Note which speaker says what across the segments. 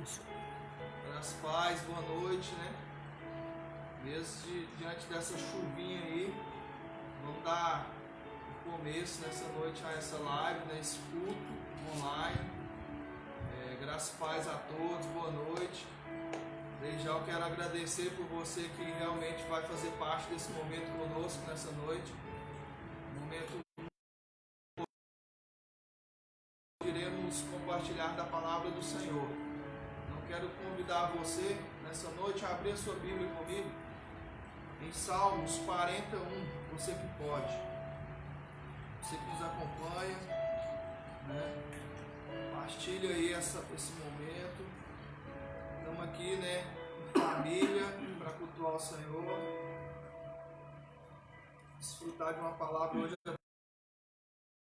Speaker 1: Nas paz, boa noite, né? Mesmo diante dessa chuvinha aí, vamos dar o começo nessa noite a essa live, né? Esse culto online. Graças e paz a todos, boa noite. Desde já eu quero agradecer por você que realmente vai fazer parte desse momento conosco nessa noite. Um momento iremos compartilhar da palavra do Senhor. Então quero convidar você nessa noite a abrir a sua Bíblia comigo em Salmos 41, você que pode, você que nos acompanha, né? Partilha aí esse momento. Estamos aqui, né, em família, para cultuar o Senhor, desfrutar de uma palavra hoje.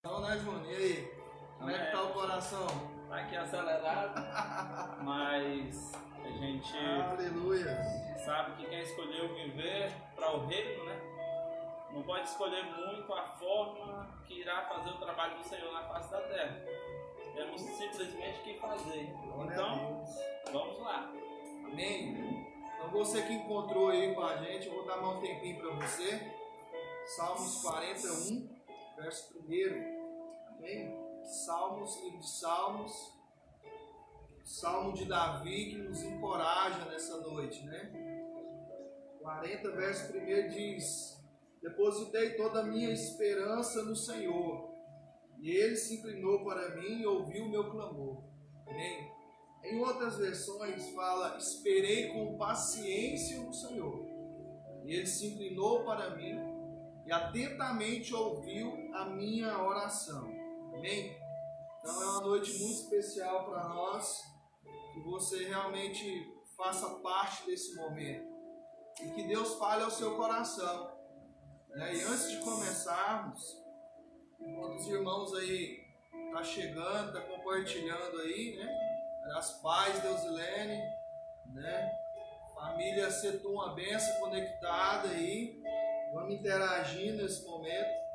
Speaker 1: Então, né, Júnior? E aí? Como é que tá o coração?
Speaker 2: Tá aqui acelerado, mas a gente
Speaker 1: Aleluia.
Speaker 2: sabe que quem escolheu viver para o reino, né? Não pode escolher muito a forma que irá fazer o trabalho do Senhor na face da terra. Temos simplesmente que fazer. Então, vamos lá.
Speaker 1: Amém? Então você que encontrou aí com a gente, eu vou dar mais um tempinho para você. Salmos 41, verso 1. Amém? Salmos, livro de Salmos. Salmo de Davi que nos encoraja nessa noite, né? 40, verso 1 diz: depositei toda a minha esperança no Senhor, e Ele se inclinou para mim e ouviu o meu clamor. Amém? Em outras versões fala: esperei com paciência no Senhor, e Ele se inclinou para mim e atentamente ouviu a minha oração. Amém? Então é uma noite muito especial para nós, que você realmente faça parte desse momento e que Deus fale ao seu coração, né? E antes de começarmos, enquanto os irmãos aí tá chegando, tá compartilhando aí, né? As paz, Deusilene, né? Família Setu, uma benção conectada aí. Vamos interagir nesse momento.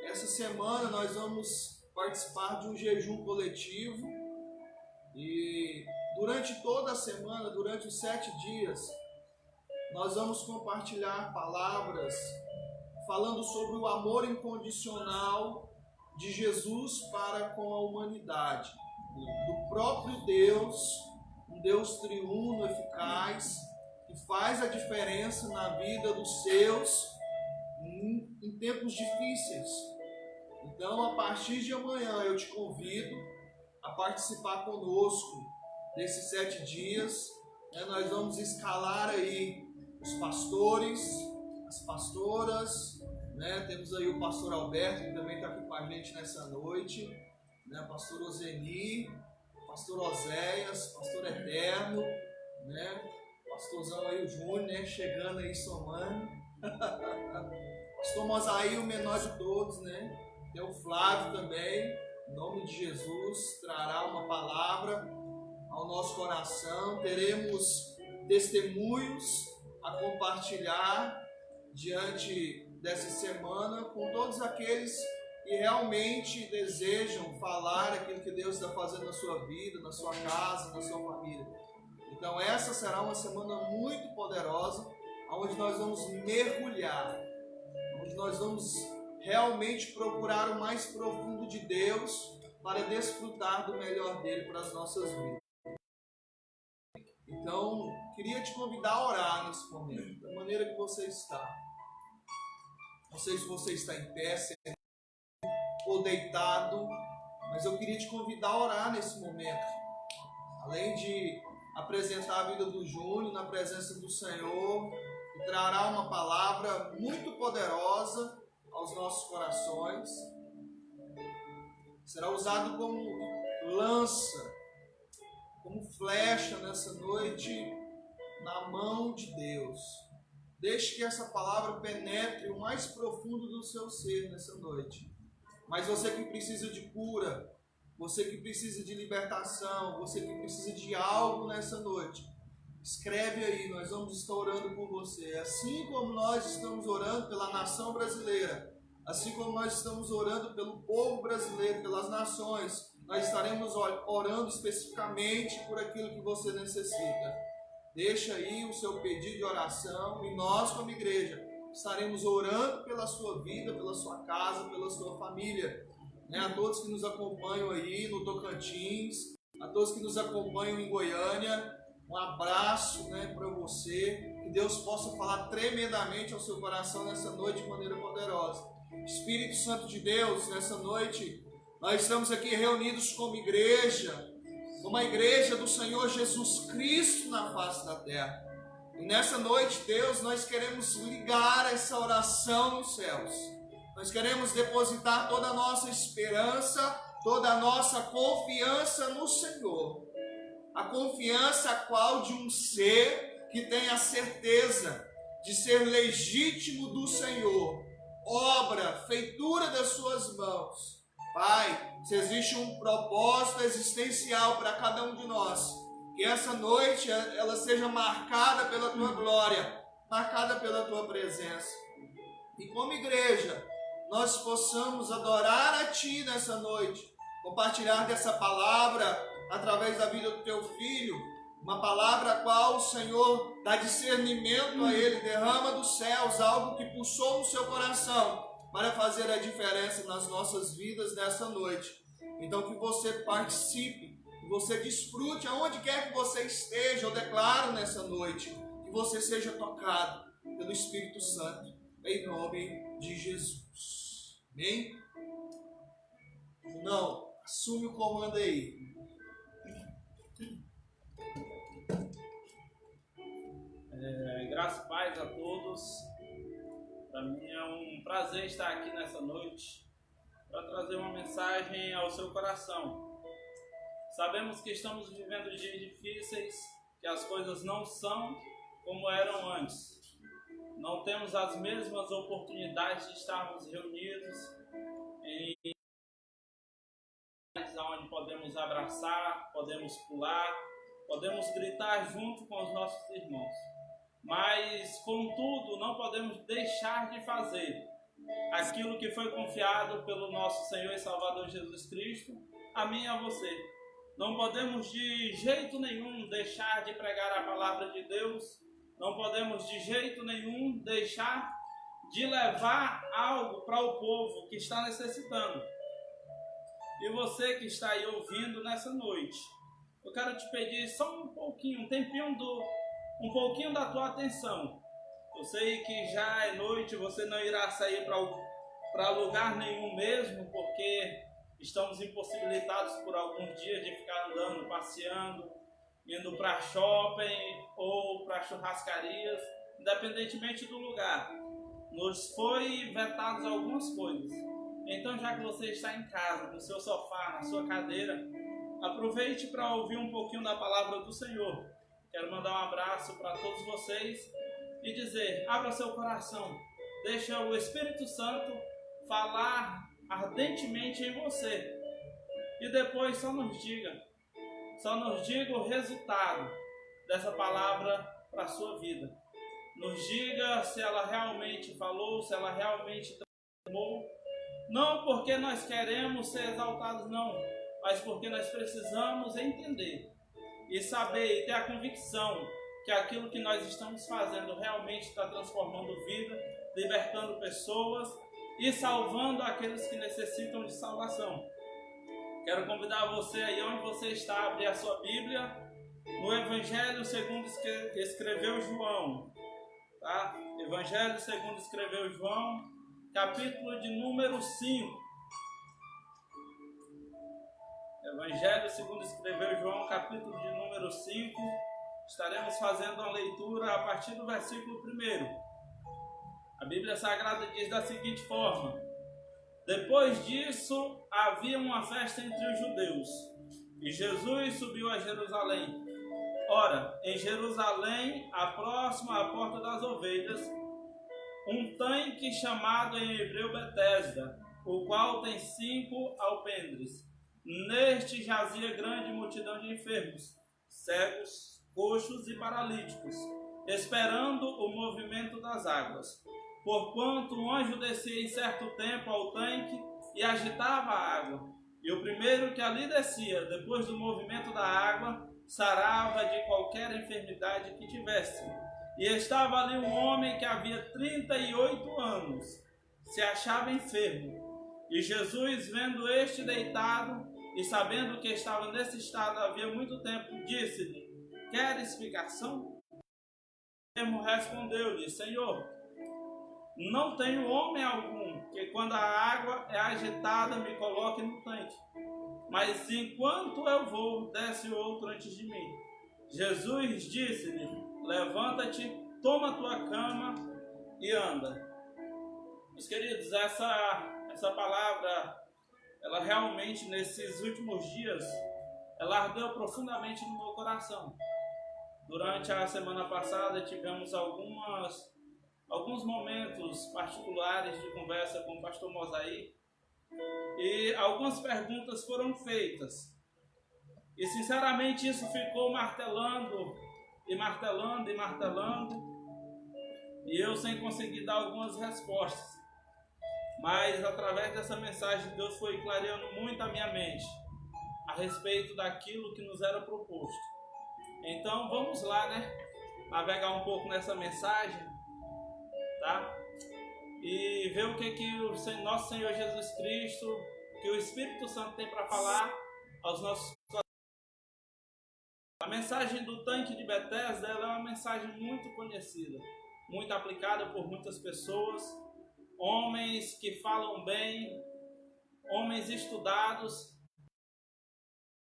Speaker 1: Essa semana nós vamos participar de um jejum coletivo e durante toda a semana, durante os 7 dias, nós vamos compartilhar palavras falando sobre o amor incondicional de Jesus para com a humanidade, do próprio Deus, um Deus triuno, eficaz, que faz a diferença na vida dos seus em tempos difíceis. Então, a partir de amanhã, eu te convido a participar conosco desses 7 dias. Nós vamos escalar aí os pastores, as pastoras, né? Temos aí o pastor Alberto, que também está aqui com a gente nessa noite, né? Pastor Ozeni, pastor Oséias, pastor Eterno, né? Pastorzão aí, o Júnior, né? Chegando aí, somando. Pastor Mosaí, o menor de todos, né? Tem o Flávio também, em nome de Jesus, trará uma palavra ao nosso coração. Teremos testemunhos a compartilhar diante dessa semana com todos aqueles que realmente desejam falar aquilo que Deus está fazendo na sua vida, na sua casa, na sua família. Então essa será uma semana muito poderosa, onde nós vamos mergulhar, onde nós vamos realmente procurar o mais profundo de Deus para desfrutar do melhor dele para as nossas vidas. Então, queria te convidar a orar nesse momento, da maneira que você está. Não sei se você está em pé ou deitado, mas eu queria te convidar a orar nesse momento. Além de apresentar a vida do Júnior na presença do Senhor, que trará uma palavra muito poderosa aos nossos corações. Será usado como lança, como flecha nessa noite na mão de Deus. Deixe que essa palavra penetre o mais profundo do seu ser nessa noite. Mas você que precisa de cura, você que precisa de libertação, você que precisa de algo nessa noite, escreve aí, nós vamos estar orando por você. Assim como nós estamos orando pela nação brasileira, assim como nós estamos orando pelo povo brasileiro, pelas nações, nós estaremos orando especificamente por aquilo que você necessita. Deixa aí o seu pedido de oração e nós, como igreja, estaremos orando pela sua vida, pela sua casa, pela sua família. A todos que nos acompanham aí no Tocantins, a todos que nos acompanham em Goiânia, um abraço para você. Que Deus possa falar tremendamente ao seu coração nessa noite de maneira poderosa. Espírito Santo de Deus, nessa noite, nós estamos aqui reunidos como igreja, como a igreja do Senhor Jesus Cristo na face da terra. E nessa noite, Deus, nós queremos ligar essa oração nos céus. Nós queremos depositar toda a nossa esperança, toda a nossa confiança no Senhor. A confiança qual de um ser que tem a certeza de ser legítimo do Senhor, obra, feitura das suas mãos. Pai, se existe um propósito existencial para cada um de nós, que essa noite ela seja marcada pela Tua glória, marcada pela Tua presença. E como igreja, nós possamos adorar a Ti nessa noite, compartilhar dessa palavra através da vida do Teu Filho, uma palavra a qual o Senhor dá discernimento a Ele, derrama dos céus algo que pulsou no seu coração para fazer a diferença nas nossas vidas nessa noite. Então que você participe, que você desfrute aonde quer que você esteja. Eu declaro nessa noite que você seja tocado pelo Espírito Santo, em nome de Jesus. Amém? Não, assume o comando aí.
Speaker 2: Graças e paz a todos. Para mim é um prazer estar aqui nessa noite para trazer uma mensagem ao seu coração. Sabemos que estamos vivendo dias difíceis, que as coisas não são como eram antes. Não temos as mesmas oportunidades de estarmos reunidos em onde podemos abraçar, podemos pular, podemos gritar junto com os nossos irmãos. Mas, contudo, não podemos deixar de fazer aquilo que foi confiado pelo nosso Senhor e Salvador Jesus Cristo, a mim e a você. Não podemos de jeito nenhum deixar de pregar a palavra de Deus, não podemos de jeito nenhum deixar de levar algo para o povo que está necessitando. E você que está aí ouvindo nessa noite, eu quero te pedir só um pouquinho, um pouquinho da tua atenção. Eu sei que já é noite, você não irá sair para lugar nenhum mesmo, porque estamos impossibilitados por alguns dias de ficar andando, passeando, indo para shopping ou para churrascarias, independentemente do lugar. Nos foi vetadas algumas coisas. Então, já que você está em casa, no seu sofá, na sua cadeira, aproveite para ouvir um pouquinho da palavra do Senhor. Quero mandar um abraço para todos vocês e dizer, abra seu coração, deixa o Espírito Santo falar ardentemente em você. E depois só nos diga o resultado dessa palavra para a sua vida. Nos diga se ela realmente falou, se ela realmente transformou. Não porque nós queremos ser exaltados, não, mas porque nós precisamos entender e saber e ter a convicção que aquilo que nós estamos fazendo realmente está transformando vida, libertando pessoas e salvando aqueles que necessitam de salvação. Quero convidar você aí onde você está a abrir a sua Bíblia no Evangelho segundo escreveu João, tá? Evangelho segundo escreveu João, capítulo de número 5. Evangelho segundo escreveu João, capítulo de número 5. Estaremos fazendo a leitura a partir do versículo 1. A Bíblia Sagrada diz da seguinte forma: depois disso, havia uma festa entre os judeus, e Jesus subiu a Jerusalém. Ora, em Jerusalém, próximo à porta das ovelhas, um tanque chamado em hebreu Betesda, o qual tem 5 alpendres. Neste jazia grande multidão de enfermos, cegos, coxos e paralíticos, esperando o movimento das águas. Porquanto um anjo descia em certo tempo ao tanque e agitava a água, E o primeiro que ali descia, depois do movimento da água, sarava de qualquer enfermidade que tivesse. E estava ali um homem que havia 38 anos, se achava enfermo. E Jesus, vendo este deitado, e sabendo que estava nesse estado havia muito tempo, disse-lhe: queres explicação? Ele respondeu-lhe: Senhor, não tenho homem algum que quando a água é agitada me coloque no tanque, mas enquanto eu vou, desce outro antes de mim. Jesus disse-lhe: levanta-te, toma tua cama e anda. Meus queridos, essa palavra, ela realmente nesses últimos dias, ela ardeu profundamente no meu coração. Durante a semana passada tivemos alguns momentos particulares de conversa com o pastor Mosaí e algumas perguntas foram feitas. E sinceramente isso ficou martelando e martelando e martelando, e eu sem conseguir dar algumas respostas. Mas através dessa mensagem Deus foi clareando muito a minha mente a respeito daquilo que nos era proposto. Então vamos lá, né? Navegar um pouco nessa mensagem, tá? E ver o que o nosso Senhor Jesus Cristo, que o Espírito Santo tem para falar aos nossos corações. A mensagem do tanque de Betesda, ela é uma mensagem muito conhecida, muito aplicada por muitas pessoas, homens que falam bem, homens estudados.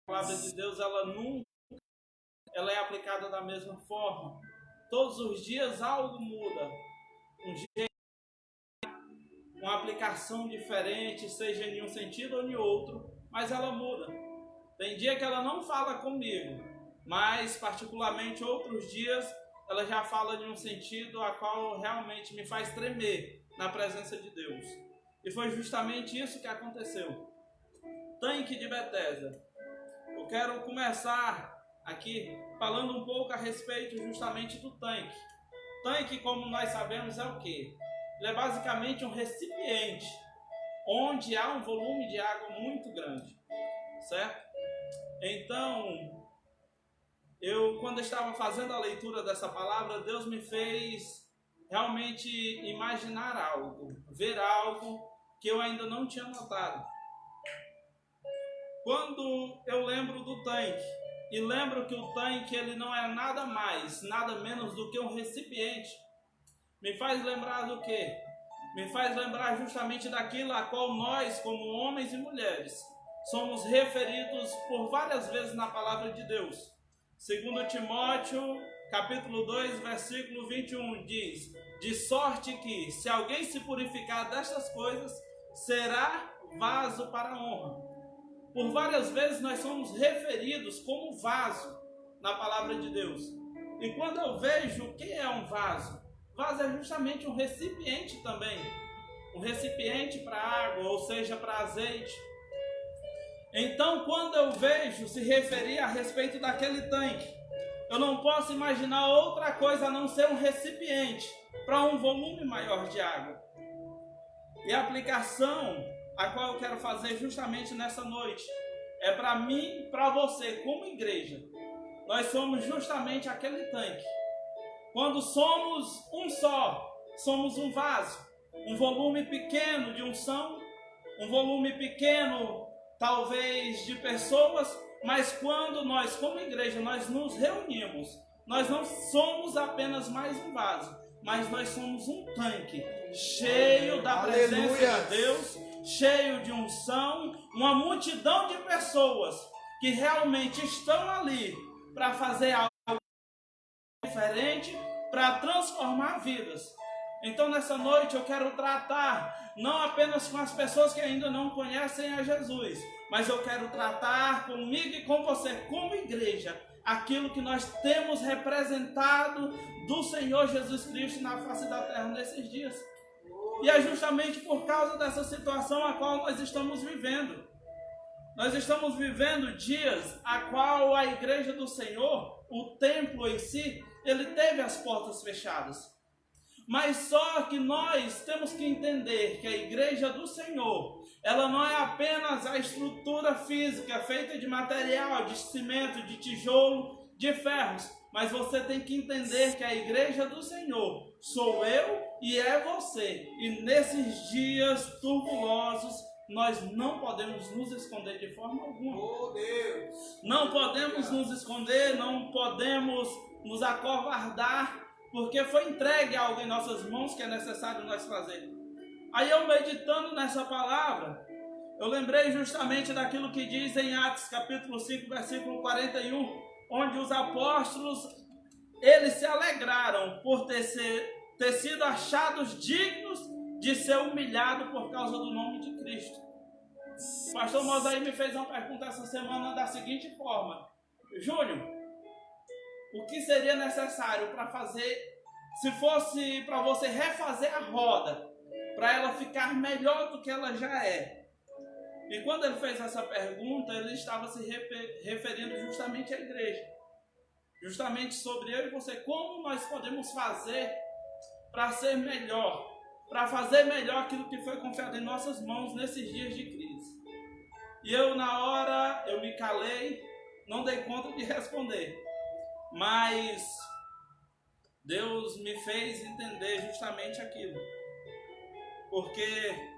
Speaker 2: A palavra de Deus, ela é aplicada da mesma forma. Todos os dias algo muda, uma aplicação diferente, seja em um sentido ou em outro, mas ela muda. Tem dia que ela não fala comigo, mas particularmente outros dias ela já fala de um sentido a qual realmente me faz tremer na presença de Deus. E foi justamente isso que aconteceu. Tanque de Betesda. Eu quero começar aqui falando um pouco a respeito justamente do tanque. Tanque, como nós sabemos, é o quê? Ele é basicamente um recipiente onde há um volume de água muito grande, certo? Então, quando estava fazendo a leitura dessa palavra, Deus me fez realmente imaginar algo, ver algo que eu ainda não tinha notado. Quando eu lembro do tanque, e lembro que o tanque ele não é nada mais, nada menos do que um recipiente, me faz lembrar do quê? Me faz lembrar justamente daquilo a qual nós, como homens e mulheres, somos referidos por várias vezes na palavra de Deus. 2 Timóteo, capítulo 2, versículo 21, diz: de sorte que, se alguém se purificar destas coisas, será vaso para a honra. Por várias vezes nós somos referidos como vaso na palavra de Deus. E quando eu vejo o que é um vaso, vaso é justamente um recipiente também. Um recipiente para água, ou seja, para azeite. Então, quando eu vejo se referir a respeito daquele tanque, eu não posso imaginar outra coisa a não ser um recipiente para um volume maior de água. E a aplicação a qual eu quero fazer justamente nessa noite é para mim e para você, como igreja. Nós somos justamente aquele tanque. Quando somos um só, somos um vaso, um volume pequeno de unção, um volume pequeno, talvez, de pessoas, mas quando nós, como igreja, nós nos reunimos, nós não somos apenas mais um vaso, mas nós somos um tanque, cheio da presença de Deus, cheio de unção, uma multidão de pessoas que realmente estão ali para fazer algo diferente, para transformar vidas. Então nessa noite eu quero tratar não apenas com as pessoas que ainda não conhecem a Jesus, mas eu quero tratar comigo e com você, como igreja, aquilo que nós temos representado do Senhor Jesus Cristo na face da terra nesses dias. E é justamente por causa dessa situação a qual nós estamos vivendo. Nós estamos vivendo dias a qual a igreja do Senhor, o templo em si, ele teve as portas fechadas. Mas só que nós temos que entender que a igreja do Senhor, ela não é apenas a estrutura física feita de material, de cimento, de tijolo, de ferros, mas você tem que entender que a igreja do Senhor sou eu e é você. E nesses dias turbulosos, nós não podemos nos esconder de forma alguma.
Speaker 1: Oh, Deus!
Speaker 2: Não podemos nos esconder, não podemos nos acovardar, porque foi entregue algo em nossas mãos que é necessário nós fazer. Aí eu meditando nessa palavra, eu lembrei justamente daquilo que diz em Atos capítulo 5, versículo 41, onde os apóstolos, eles se alegraram por ter sido achados dignos de ser humilhado por causa do nome de Cristo. O pastor Mosaí me fez uma pergunta essa semana da seguinte forma: Júnior, o que seria necessário para fazer, se fosse para você refazer a roda, para ela ficar melhor do que ela já é? E quando ele fez essa pergunta, ele estava se referindo justamente à igreja. Justamente sobre eu e você, como nós podemos fazer para ser melhor, para fazer melhor aquilo que foi confiado em nossas mãos nesses dias de crise. E eu, na hora, eu me calei, não dei conta de responder. Mas Deus me fez entender justamente aquilo. Porque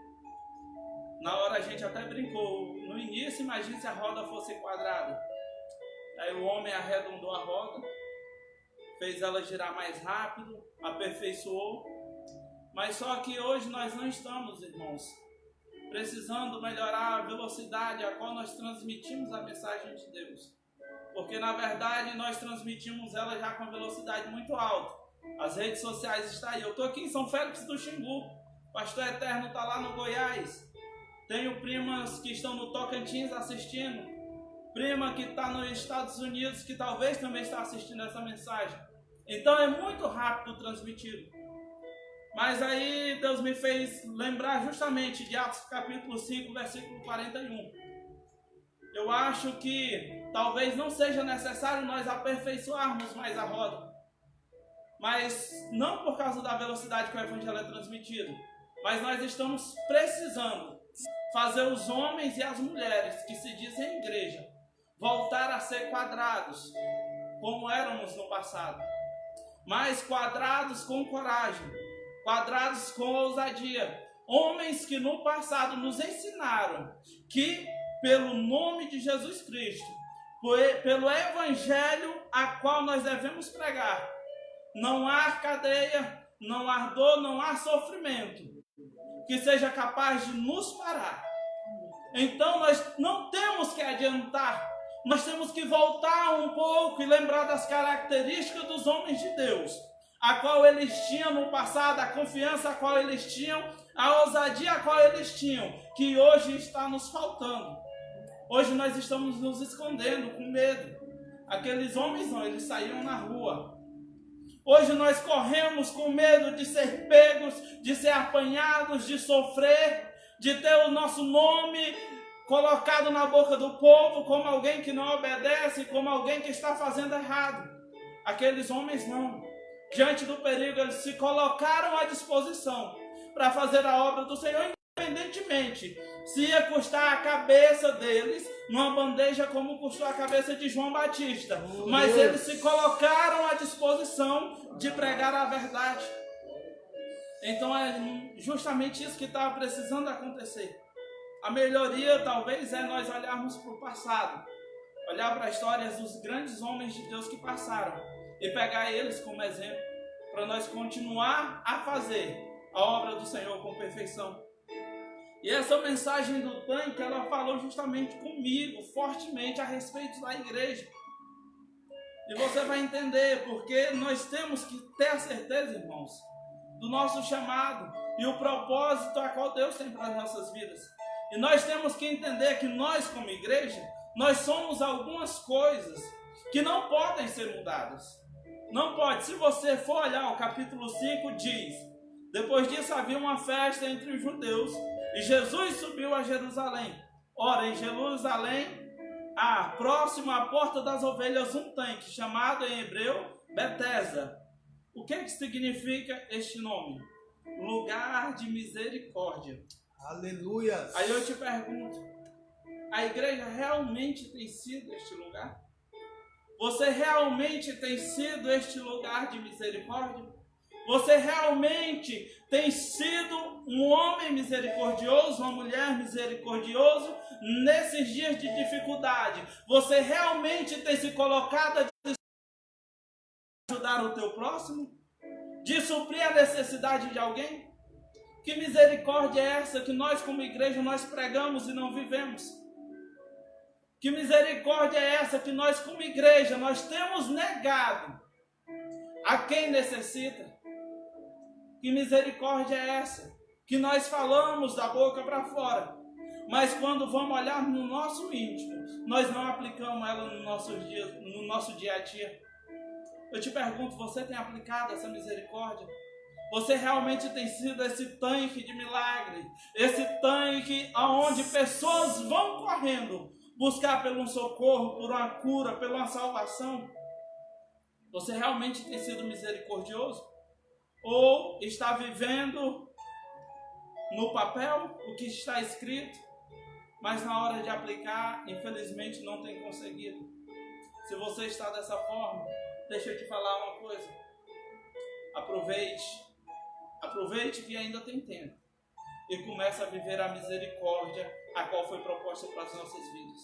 Speaker 2: na hora a gente até brincou. No início, imagine se a roda fosse quadrada. Aí o homem arredondou a roda, fez ela girar mais rápido, aperfeiçoou. Mas só que hoje nós não estamos, irmãos, precisando melhorar a velocidade a qual nós transmitimos a mensagem de Deus. Porque na verdade nós transmitimos ela já com velocidade muito alta. As redes sociais estão aí. Eu estou aqui em São Félix do Xingu. Pastor Eterno está lá no Goiás. Tenho primas que estão no Tocantins assistindo. Prima que está nos Estados Unidos que talvez também está assistindo essa mensagem. Então é muito rápido transmitido. Mas aí Deus me fez lembrar justamente de Atos capítulo 5, versículo 41. Eu acho que talvez não seja necessário nós aperfeiçoarmos mais a roda. Mas não por causa da velocidade que o evangelho é transmitido. Mas nós estamos precisando fazer os homens e as mulheres que se dizem igreja voltar a ser quadrados, como éramos no passado. Mas quadrados com coragem, quadrados com ousadia. Homens que no passado nos ensinaram que pelo nome de Jesus Cristo, pelo evangelho a qual nós devemos pregar, não há cadeia, não há dor, não há sofrimento que seja capaz de nos parar. Então nós não temos que adiantar, nós temos que voltar um pouco e lembrar das características dos homens de Deus, a qual eles tinham no passado, a confiança a qual eles tinham, a ousadia a qual eles tinham, que hoje está nos faltando. Hoje nós estamos nos escondendo com medo. Aqueles homens não, eles saíam na rua. Hoje nós corremos com medo de ser pegos, de ser apanhados, de sofrer, de ter o nosso nome colocado na boca do povo como alguém que não obedece, como alguém que está fazendo errado. Aqueles homens não. Diante do perigo, eles se colocaram à disposição para fazer a obra do Senhor, independentemente se ia custar a cabeça deles numa bandeja como custou a cabeça de João Batista. Mas eles se colocaram à disposição de pregar a verdade. Então é justamente isso que estava precisando acontecer. A melhoria talvez é nós olharmos para o passado, olhar para as histórias dos grandes homens de Deus que passaram e pegar eles como exemplo para nós continuar a fazer a obra do Senhor com perfeição. E essa mensagem do tanque, ela falou justamente comigo, fortemente, a respeito da igreja. E você vai entender, porque nós temos que ter a certeza, irmãos, do nosso chamado e o propósito a qual Deus tem para as nossas vidas. E nós temos que entender que nós, como igreja, nós somos algumas coisas que não podem ser mudadas. Não pode. Se você for olhar o capítulo 5, diz: depois disso havia uma festa entre os judeus e Jesus subiu a Jerusalém. Ora, em Jerusalém há próximo à porta das ovelhas um tanque, chamado em hebreu Betesda. O que significa este nome? Lugar de misericórdia.
Speaker 1: Aleluia.
Speaker 2: Aí eu te pergunto, a igreja realmente tem sido este lugar? Você realmente tem sido este lugar de misericórdia? Você realmente tem sido um homem misericordioso, uma mulher misericordiosa nesses dias de dificuldade? Você realmente tem se colocado a ajudar o teu próximo? De suprir a necessidade de alguém? Que misericórdia é essa que nós como igreja nós pregamos e não vivemos? Que misericórdia é essa que nós como igreja nós temos negado a quem necessita? Que misericórdia é essa que nós falamos da boca para fora, mas quando vamos olhar no nosso íntimo, nós não aplicamos ela no nosso dia a dia? Eu te pergunto, você tem aplicado essa misericórdia? Você realmente tem sido esse tanque de milagre? Esse tanque aonde pessoas vão correndo buscar pelo um socorro, por uma cura, pela uma salvação? Você realmente tem sido misericordioso? Ou está vivendo no papel o que está escrito, mas na hora de aplicar, infelizmente, não tem conseguido? Se você está dessa forma, deixa eu te falar uma coisa. Aproveite que ainda tem tempo e comece a viver a misericórdia a qual foi proposta para as nossas vidas.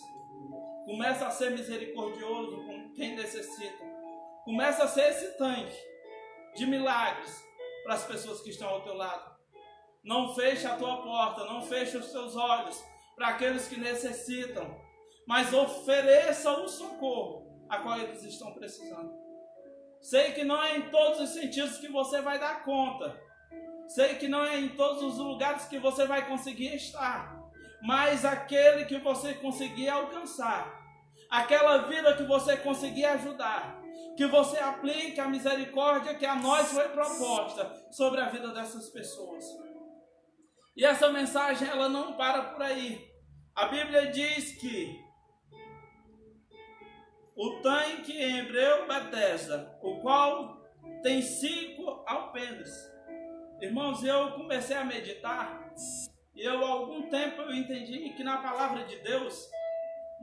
Speaker 2: Começa a ser misericordioso com quem necessita. Começa a ser esse tanque de milagres para as pessoas que estão ao teu lado. Não feche a tua porta, não feche os teus olhos para aqueles que necessitam, mas ofereça o socorro a qual eles estão precisando. Sei que não é em todos os sentidos que você vai dar conta. Sei que não é em todos os lugares que você vai conseguir estar, mas aquele que você conseguir alcançar, aquela vida que você conseguir ajudar, que você aplique a misericórdia que a nós foi proposta sobre a vida dessas pessoas. E essa mensagem ela não para por aí. A Bíblia diz que o tanque em hebreu Betesda, o qual tem 5 alpendres. Irmãos, eu comecei a meditar e há algum tempo eu entendi que na palavra de Deus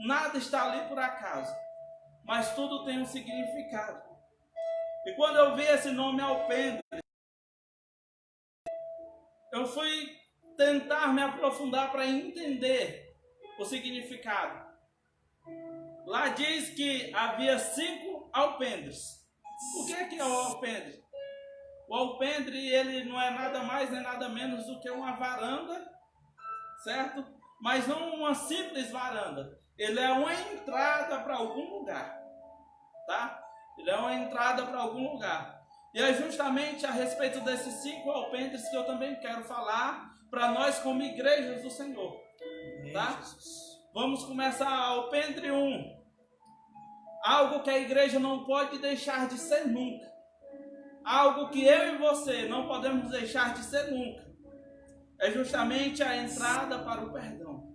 Speaker 2: nada está ali por acaso, mas tudo tem um significado. E quando eu vi esse nome alpendre, eu fui tentar me aprofundar para entender o significado. Lá diz que havia 5 alpendres. O que é o alpendre? O alpendre, ele não é nada mais nem nada menos do que uma varanda, certo? Mas não uma simples varanda. Ele é uma entrada para algum lugar, tá? Ele é uma entrada para algum lugar. E é justamente a respeito desses 5 alpendres que eu também quero falar para nós como igrejas do Senhor, tá? Vamos começar alpendre 1. Algo que a igreja não pode deixar de ser nunca. Algo que eu e você não podemos deixar de ser nunca. É justamente a entrada para o perdão,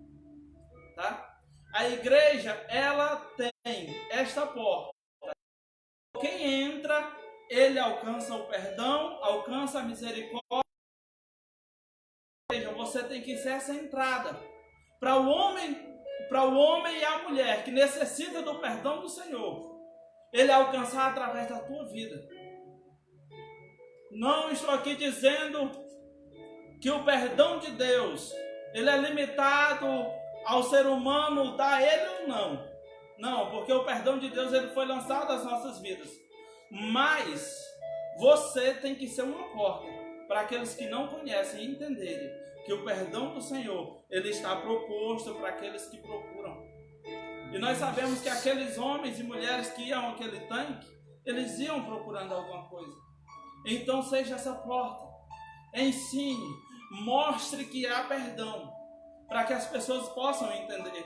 Speaker 2: tá? A igreja, ela tem esta porta. Quem entra, ele alcança o perdão, alcança a misericórdia. Você tem que ser essa entrada para o homem e a mulher que necessita do perdão do Senhor, ele alcançar através da tua vida. Não estou aqui dizendo que o perdão de Deus ele é limitado ao ser humano dar ele ou não. Não, porque o perdão de Deus ele foi lançado às nossas vidas. Mas você tem que ser uma porta para aqueles que não conhecem e entenderem que o perdão do Senhor ele está proposto para aqueles que procuram. E nós sabemos que aqueles homens e mulheres que iam àquele tanque, eles iam procurando alguma coisa. Então seja essa porta, ensine, mostre que há perdão, para que as pessoas possam entender.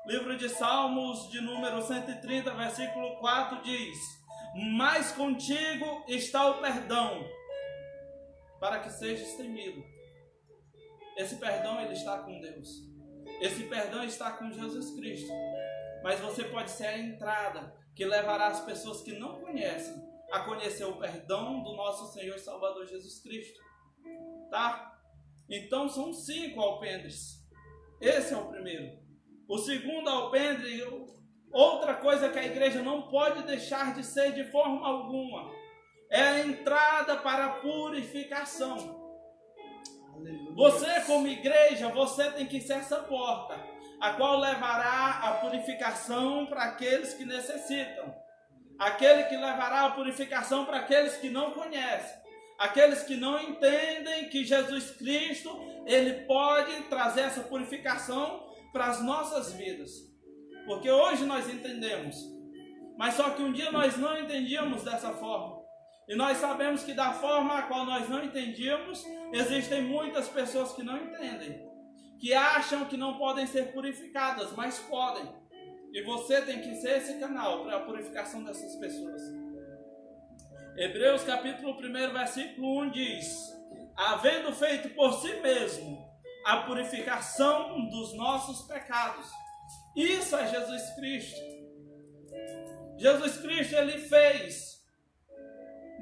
Speaker 2: Livro de Salmos, de número 130, versículo 4 diz: mas contigo está o perdão, para que sejas temido. Esse perdão ele está com Deus. Esse perdão está com Jesus Cristo. Mas você pode ser a entrada que levará as pessoas que não conhecem a conhecer o perdão do nosso Senhor e Salvador Jesus Cristo. Tá? Então são 5 alpendres. Esse é o primeiro. O segundo alpendre, outra coisa que a igreja não pode deixar de ser de forma alguma, é a entrada para a purificação. Aleluia. Você como igreja, você tem que ser essa porta, a qual levará a purificação para aqueles que necessitam. Aquele que levará a purificação para aqueles que não conhecem. Aqueles que não entendem que Jesus Cristo, Ele pode trazer essa purificação para as nossas vidas. Porque hoje nós entendemos. Mas só que um dia nós não entendíamos dessa forma. E nós sabemos que da forma a qual nós não entendíamos, existem muitas pessoas que não entendem. Que acham que não podem ser purificadas, mas podem. E você tem que ser esse canal para a purificação dessas pessoas. Hebreus capítulo 1, versículo 1 diz: havendo feito por si mesmo a purificação dos nossos pecados. Isso é Jesus Cristo. Jesus Cristo, Ele fez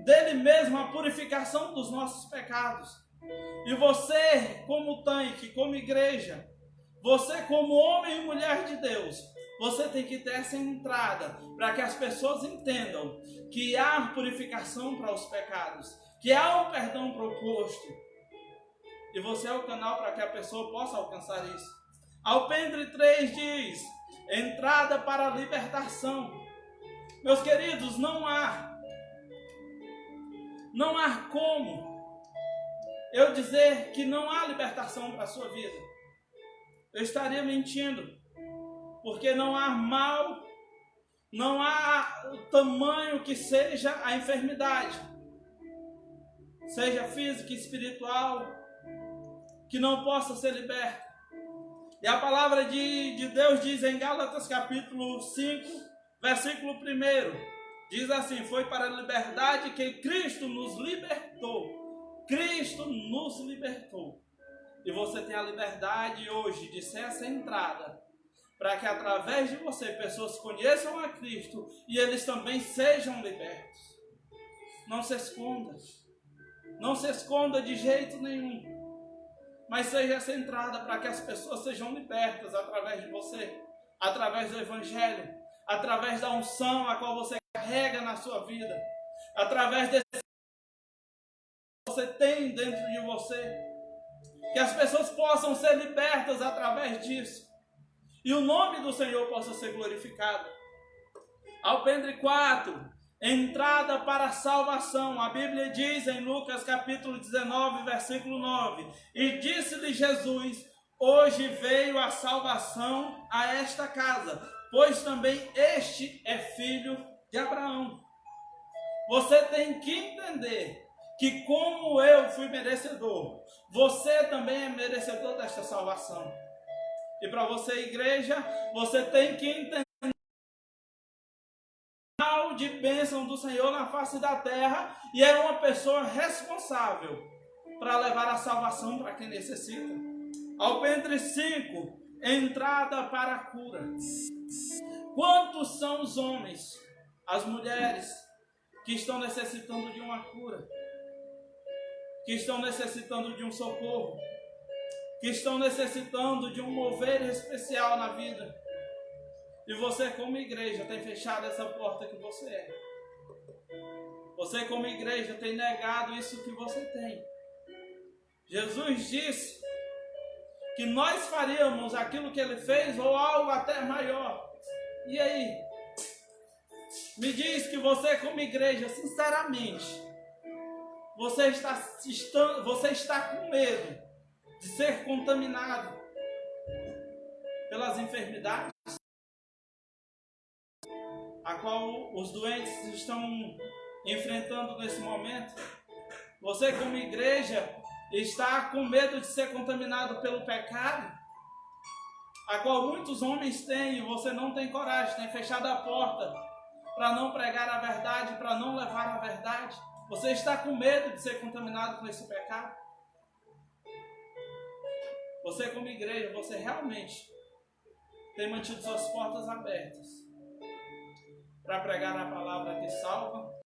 Speaker 2: dele mesmo a purificação dos nossos pecados. E você, como tanque, como igreja, você como homem e mulher de Deus, você tem que ter essa entrada para que as pessoas entendam que há purificação para os pecados, que há um perdão proposto. E você é o canal para que a pessoa possa alcançar isso. Alpendre 3 diz: entrada para a libertação. Meus queridos, não há como eu dizer que não há libertação para a sua vida. Eu estaria mentindo. Porque não há mal, não há o tamanho que seja a enfermidade, seja física e espiritual, que não possa ser liberta. E a palavra de Deus diz em Gálatas capítulo 5, versículo 1, diz assim: foi para a liberdade que Cristo nos libertou. Cristo nos libertou. E você tem a liberdade hoje de ser essa entrada, para que através de você pessoas conheçam a Cristo e eles também sejam libertos. Não se esconda. Não se esconda de jeito nenhum. Mas seja essa entrada para que as pessoas sejam libertas através de você, através do Evangelho, através da unção a qual você carrega na sua vida, através desse que você tem dentro de você. Que as pessoas possam ser libertas através disso. E o nome do Senhor possa ser glorificado. Alpendre 4, entrada para a salvação. A Bíblia diz em Lucas capítulo 19, versículo 9: e disse-lhe Jesus: hoje veio a salvação a esta casa, pois também este é filho de Abraão. Você tem que entender que como eu fui merecedor, você também é merecedor desta salvação. E para você, igreja, você tem que entender o de bênção do Senhor na face da terra e é uma pessoa responsável para levar a salvação para quem necessita. Alpendre 5, entrada para a cura. Quantos são os homens, as mulheres que estão necessitando de uma cura, que estão necessitando de um socorro, que estão necessitando de um mover especial na vida. E você como igreja tem fechado essa porta que você é. Você como igreja tem negado isso que você tem. Jesus disse que nós faríamos aquilo que Ele fez ou algo até maior. E aí? Me diz que você como igreja, sinceramente, você está com medo de ser contaminado pelas enfermidades a qual os doentes estão enfrentando nesse momento. Você como igreja está com medo de ser contaminado pelo pecado, a qual muitos homens têm, e você não tem coragem, tem fechado a porta para não pregar a verdade, para não levar a verdade. Você está com medo de ser contaminado com esse pecado? Você como igreja, você realmente tem mantido suas portas abertas para pregar a palavra que salva,